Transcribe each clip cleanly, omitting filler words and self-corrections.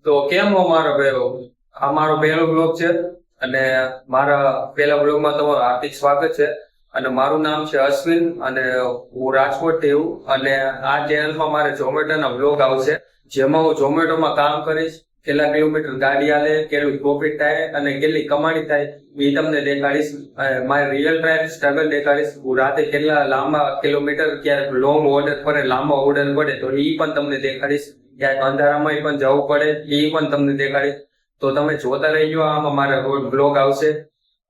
તો કેમ હો મારો ભાઈ? આ મારો પહેલો બ્લોગ છે અને મારા પહેલા બ્લોગમાં તમારું હાર્દિક સ્વાગત છે. અને મારું નામ છે અશ્વિન અને હું રાજકોટ થી છું. અને આ ચેનલમાં મારે ઝોમેટોના બ્લોગ આવશે, જેમાં હું ઝોમેટોમાં કામ કરીશ, કેટલા કિલોમીટર ગાડી હાલે, કેટલું પ્રોફિટ થાય અને કેટલી કમાણી થાય એ તમને દેખાડીશ. મારી રિયલ ટાઈમ સ્ટ્રગલ દેખાડીશ. હું રાતે કેટલા લાંબા કિલોમીટર, ક્યારેક લોંગ ઓર્ડર પડે, લાંબા ઓર્ડર પડે તો એ પણ તમને દેખાડીશ. ક્યાંક અંધારામાં પણ જવું પડે એ પણ તમને દેખાડીશ. તો તમે જોતા રહીજો, આમાં મારા રોજ બ્લોગ આવશે.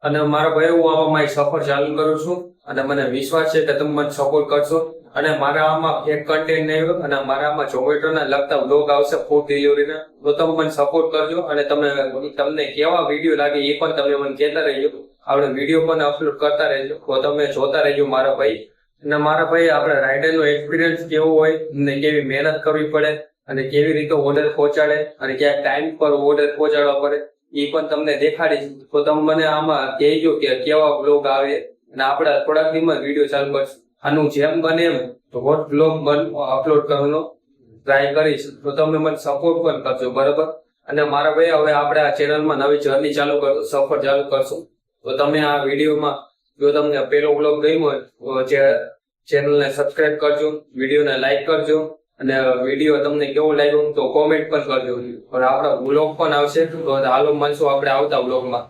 અને મારા ભાઈ, હું આમાં મારી સફર ચાલુ કરું છું અને મને વિશ્વાસ છે કે તમે મને સપોર્ટ કરશો. અને મારા આમાં એક કન્ટેન્ટ નહીં હોય અને મારા આમાં ઝોમેટોના લગતા બ્લોગ આવશે, ફૂડ ડિલિવરીના. તો તમે મને સપોર્ટ કરજો અને તમને કેવા વિડીયો લાગે એ પણ તમે મને કહેતા રહેજો. આપણે વિડીયો પણ અપલોડ કરતા રહેજો, તો તમે જોતા રહેજો મારા ભાઈ. અને મારા ભાઈ, આપણે રાઇડરનો એક્સપિરિયન્સ કેવો હોય ને કેવી મહેનત કરવી પડે અને કેવી રીતે ઓર્ડર પહોંચાડે અને ક્યાં ટાઈમ પર ઓર્ડર પહોંચાડવા પડે એ પણ તમને દેખાડીશ. તો તમે મને આમાં કહેજો કે કેવા બ્લોગ આવે અને આપણા થોડાક દિવસમાં વિડીયો ચાલુ કરશું. આનું જેમ બને એમ રોજ બ્લોગ અપલોડ કરવાનો ટ્રાય કરીશ. તો તમે મને સપોર્ટ પણ કરજો, બરાબર? અને મારા ભાઈ, હવે આપણે આ ચેનલમાં નવી જર્ની ચાલુ કરશું, સફર ચાલુ કરશું. તો તમે આ વિડીયોમાં, જો તમને પેલો બ્લોગ ગમ્યો હોય તો ચેનલને સબસ્ક્રાઇબ કરજો, વિડીયોને લાઈક કરજો અને વિડીયો તમને કેવો લાગ્યો તો કોમેન્ટ પણ કરજો. પણ આપણા બ્લોગ પણ આવશે. તો હાલો મળશું આપણે આવતા બ્લોગમાં.